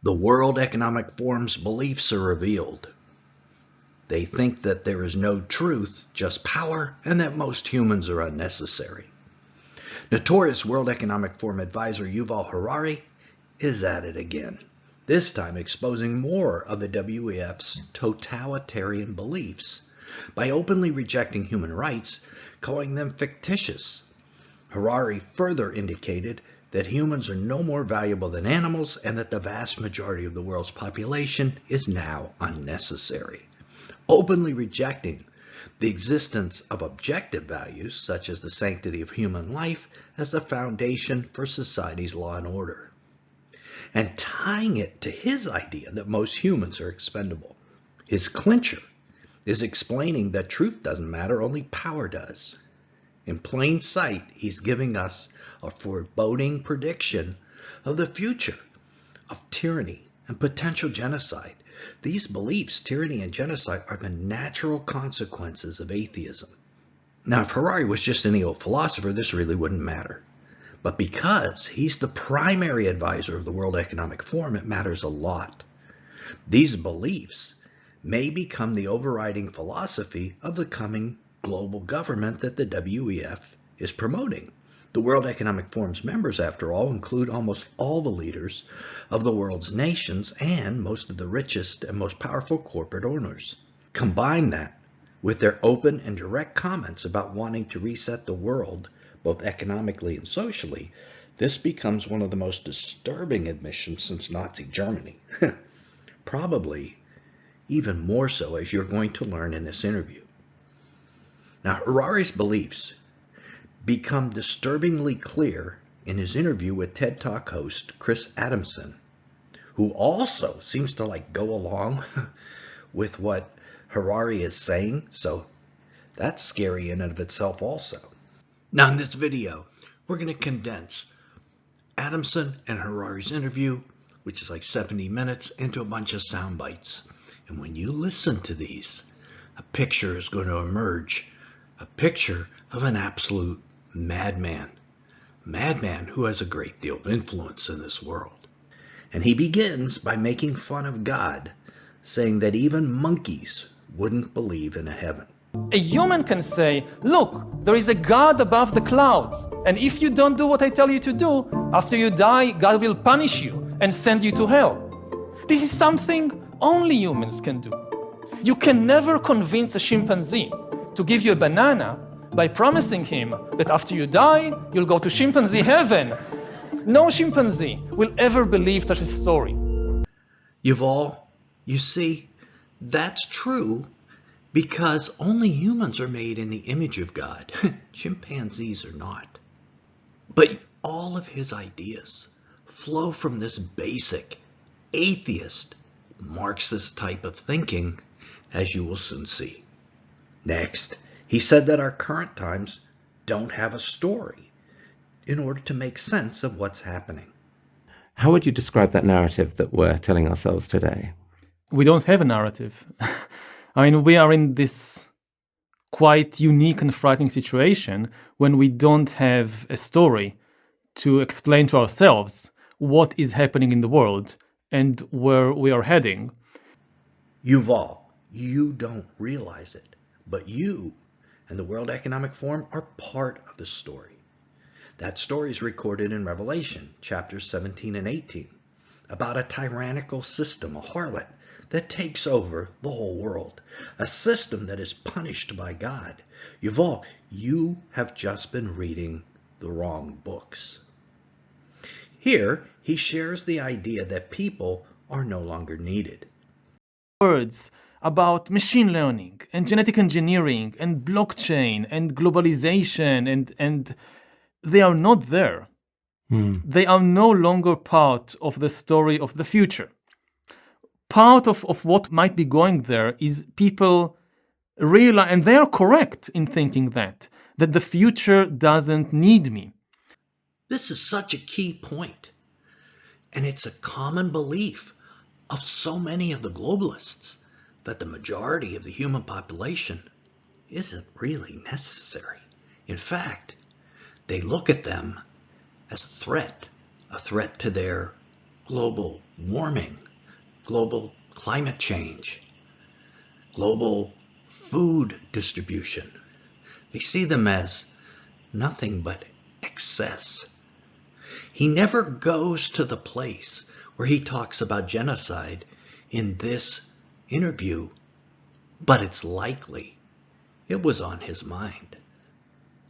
The World Economic Forum's beliefs are revealed. They think that there is no truth, just power, and that most humans are unnecessary. Notorious World Economic Forum advisor Yuval Harari is at it again, this time exposing more of the WEF's totalitarian beliefs by openly rejecting human rights, calling them fictitious. Harari further indicated that humans are no more valuable than animals and that the vast majority of the world's population is now unnecessary, openly rejecting the existence of objective values such as the sanctity of human life as the foundation for society's law and order, and tying it to his idea that most humans are expendable. His clincher is explaining that truth doesn't matter, only power does. In plain sight, he's giving us a foreboding prediction of the future of tyranny and potential genocide. These beliefs, tyranny and genocide, are the natural consequences of atheism. Now, if Harari was just a neo-philosopher, this really wouldn't matter. But because he's the primary advisor of the World Economic Forum, it matters a lot. These beliefs may become the overriding philosophy of the coming global government that the WEF is promoting. The World Economic Forum's members, after all, include almost all the leaders of the world's nations and most of the richest and most powerful corporate owners. Combine that with their open and direct comments about wanting to reset the world, both economically and socially, this becomes one of the most disturbing admissions since Nazi Germany. Probably even more so, as you're going to learn in this interview. Now, Harari's beliefs become disturbingly clear in his interview with TED Talk host Chris Adamson, who also seems to go along with what Harari is saying, so that's scary in and of itself also. Now, in this video, we're going to condense Adamson and Harari's interview, which is like 70 minutes, into a bunch of sound bites. And when you listen to these, a picture is going to emerge, a picture of an absolute madman who has a great deal of influence in this world. And he begins by making fun of God, saying that even monkeys wouldn't believe in a heaven. A human can say, look, there is a God above the clouds, and if you don't do what I tell you to do, after you die, God will punish you and send you to hell. This is something only humans can do. You can never convince a chimpanzee to give you a banana by promising him that after you die, you'll go to chimpanzee heaven. No chimpanzee will ever believe such a story. Yuval, you see, that's true because only humans are made in the image of God. Chimpanzees are not. But all of his ideas flow from this basic, atheist, Marxist type of thinking, as you will soon see. Next, he said that our current times don't have a story in order to make sense of what's happening. How would you describe that narrative that we're telling ourselves today? We don't have a narrative. I mean, we are in this quite unique and frightening situation when we don't have a story to explain to ourselves what is happening in the world and where we are heading. Yuval, you don't realize it, but you and the World Economic Forum are part of the story. That story is recorded in Revelation, chapters 17 and 18, about a tyrannical system, a harlot, that takes over the whole world, a system that is punished by God. Yuval, you have just been reading the wrong books. Here, he shares the idea that people are no longer needed. Words about machine learning and genetic engineering and blockchain and globalization and they are not there. They are no longer part of the story of the future. Part of what might be going there is people realize, and they are correct in thinking that the future doesn't need me. This is such a key point, and it's a common belief of so many of the globalists that the majority of the human population isn't really necessary. In fact, they look at them as a threat to their global warming, global climate change, global food distribution. They see them as nothing but excess. He never goes to the place where he talks about genocide in this interview, but it's likely it was on his mind.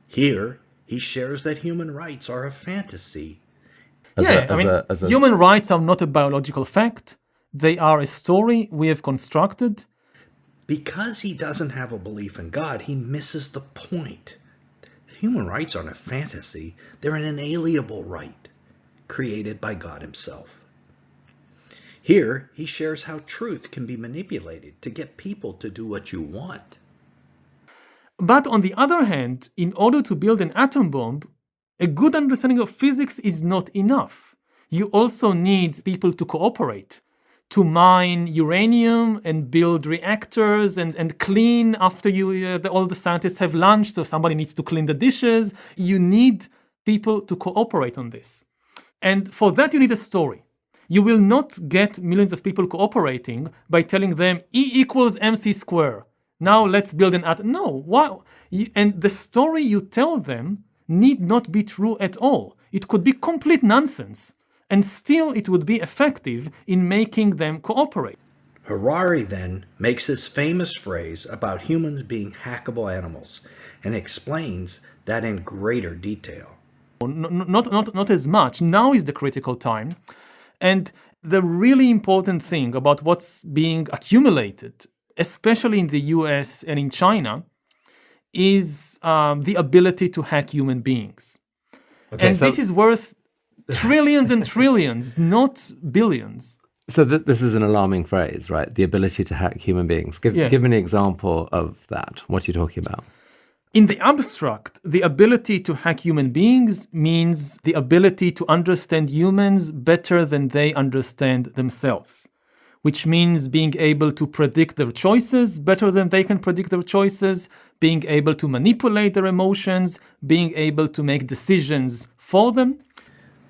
Here, he shares that human rights are a fantasy. Human rights are not a biological fact. They are a story we have constructed. Because he doesn't have a belief in God, he misses the point. That human rights aren't a fantasy. They're an inalienable right created by God himself. Here, he shares how truth can be manipulated to get people to do what you want. But on the other hand, in order to build an atom bomb, a good understanding of physics is not enough. You also need people to cooperate, to mine uranium and build reactors and clean after all the scientists have lunch, so somebody needs to clean the dishes. You need people to cooperate on this. And for that, you need a story. You will not get millions of people cooperating by telling them E equals mc squared. Now let's build an atom. No, why? And the story you tell them need not be true at all. It could be complete nonsense, and still it would be effective in making them cooperate. Harari then makes his famous phrase about humans being hackable animals and explains that in greater detail. Not as much. Now is the critical time. And the really important thing about what's being accumulated, especially in the US and in China, is the ability to hack human beings. Okay, and this is worth trillions and trillions, not billions. So this is an alarming phrase, right? The ability to hack human beings. Give me an example of that. What are you talking about? In the abstract, the ability to hack human beings means the ability to understand humans better than they understand themselves, which means being able to predict their choices better than they can predict their choices, being able to manipulate their emotions, being able to make decisions for them.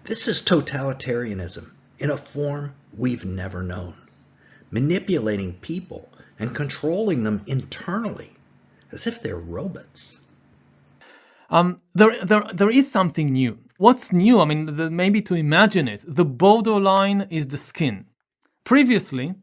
This is totalitarianism in a form we've never known, manipulating people and controlling them internally, as if they're robots. There is something new. What's new? Maybe to imagine it, the borderline is the skin. Previously,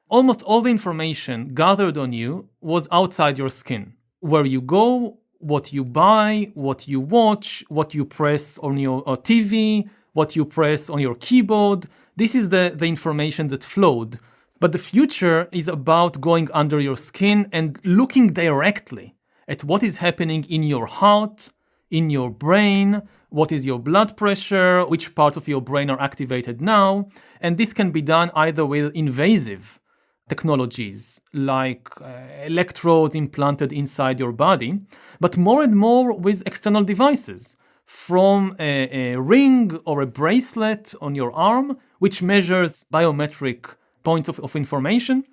almost all the information gathered on you was outside your skin. Where you go, what you buy, what you watch, what you press on your TV, what you press on your keyboard. This is the information that flowed. But the future is about going under your skin and looking directly at what is happening in your heart, in your brain, what is your blood pressure, which parts of your brain are activated now. And this can be done either with invasive technologies like electrodes implanted inside your body, but more and more with external devices, from a ring or a bracelet on your arm, which measures biometric points of information.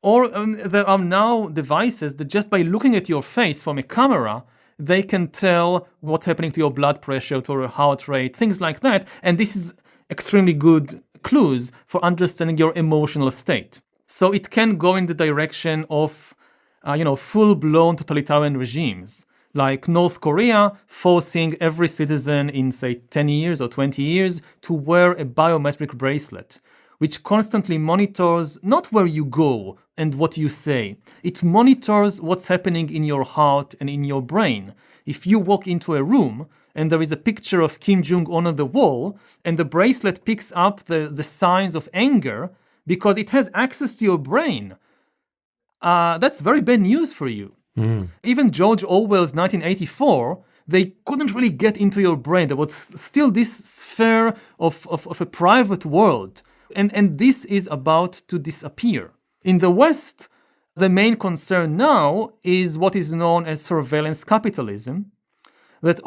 Or there are now devices that just by looking at your face from a camera, they can tell what's happening to your blood pressure, to your heart rate, things like that. And this is extremely good clues for understanding your emotional state. So it can go in the direction of, full-blown totalitarian regimes, like North Korea forcing every citizen in, say, 10 years or 20 years to wear a biometric bracelet, which constantly monitors not where you go and what you say. It monitors what's happening in your heart and in your brain. If you walk into a room and there is a picture of Kim Jong-un on the wall, and the bracelet picks up the signs of anger because it has access to your brain, that's very bad news for you. Even George Orwell's 1984, they couldn't really get into your brain. There was still this sphere of a private world. And this is about to disappear. In the West, the main concern now is what is known as surveillance capitalism. That,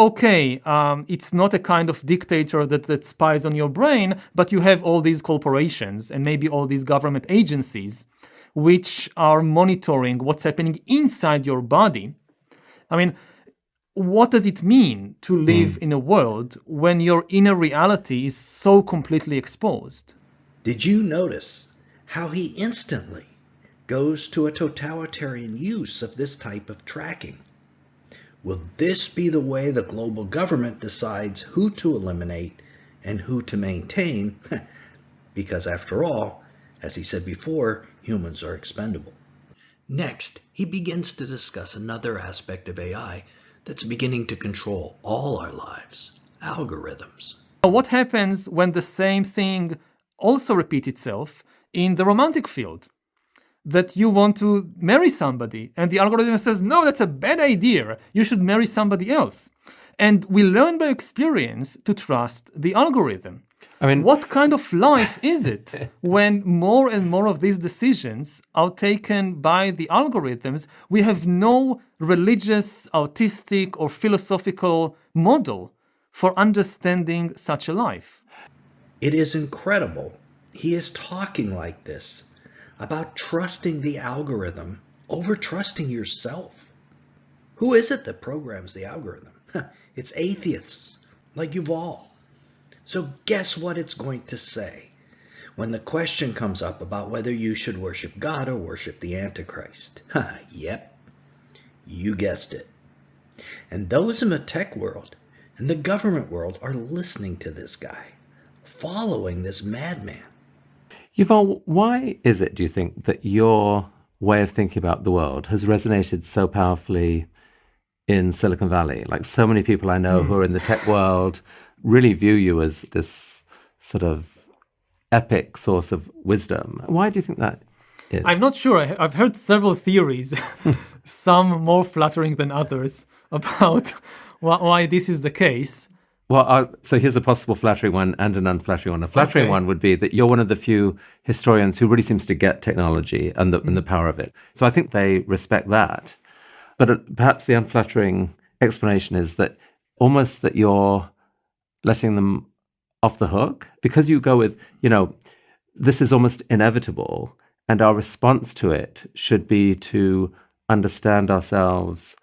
it's not a kind of dictator that spies on your brain, but you have all these corporations and maybe all these government agencies which are monitoring what's happening inside your body. what does it mean to live in a world when your inner reality is so completely exposed? Did you notice how he instantly goes to a totalitarian use of this type of tracking? Will this be the way the global government decides who to eliminate and who to maintain? Because after all, as he said before, humans are expendable. Next, he begins to discuss another aspect of AI that's beginning to control all our lives: algorithms. What happens when the same thing also repeats itself in the romantic field? That you want to marry somebody, and the algorithm says, no, that's a bad idea. You should marry somebody else. And we learn by experience to trust the algorithm. I mean, what kind of life is it when more and more of these decisions are taken by the algorithms? We have no religious, artistic, or philosophical model for understanding such a life. It is incredible. He is talking like this about trusting the algorithm over trusting yourself. Who is it that programs the algorithm? It's atheists like Yuval. So guess what it's going to say when the question comes up about whether you should worship God or worship the Antichrist? Yep, you guessed it. And those in the tech world and the government world are listening to this guy, following this madman. Yuval, why is it, do you think, that your way of thinking about the world has resonated so powerfully in Silicon Valley? Like, so many people I know who are in the tech world really view you as this sort of epic source of wisdom. Why do you think that is? I'm not sure. I've heard several theories, some more flattering than others, about why this is the case. Well, so here's a possible flattering one and an unflattering one. A flattering one would be that you're one of the few historians who really seems to get technology and the power of it. So I think they respect that. But perhaps the unflattering explanation is that almost that you're letting them off the hook because you go with, this is almost inevitable, and our response to it should be to understand ourselves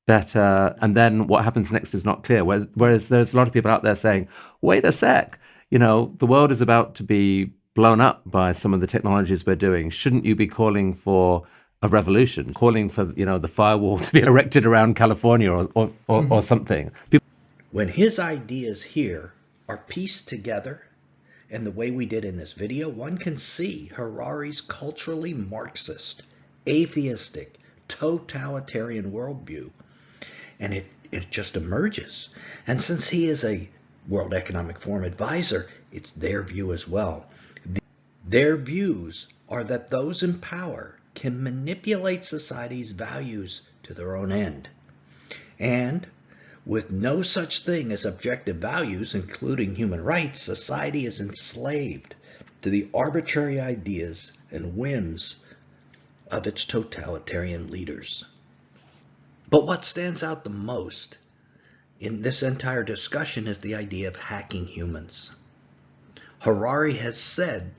better, and then what happens next is not clear. Whereas there's a lot of people out there saying, wait a sec, the world is about to be blown up by some of the technologies we're doing. Shouldn't you be calling for a revolution, calling for, the firewall to be erected around California or something? When his ideas here are pieced together in the way we did in this video, one can see Harari's culturally Marxist, atheistic, totalitarian worldview. And it just emerges. And since he is a World Economic Forum advisor, it's their view as well. Their views are that those in power can manipulate society's values to their own end. And with no such thing as objective values, including human rights, society is enslaved to the arbitrary ideas and whims of its totalitarian leaders. But what stands out the most in this entire discussion is the idea of hacking humans. Harari has said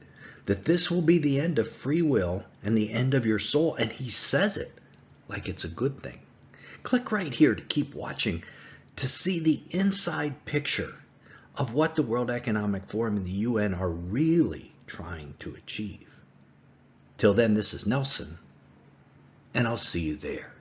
that this will be the end of free will and the end of your soul, and he says it like it's a good thing. Click right here to keep watching to see the inside picture of what the World Economic Forum and the UN are really trying to achieve. Till then, this is Nelson, and I'll see you there.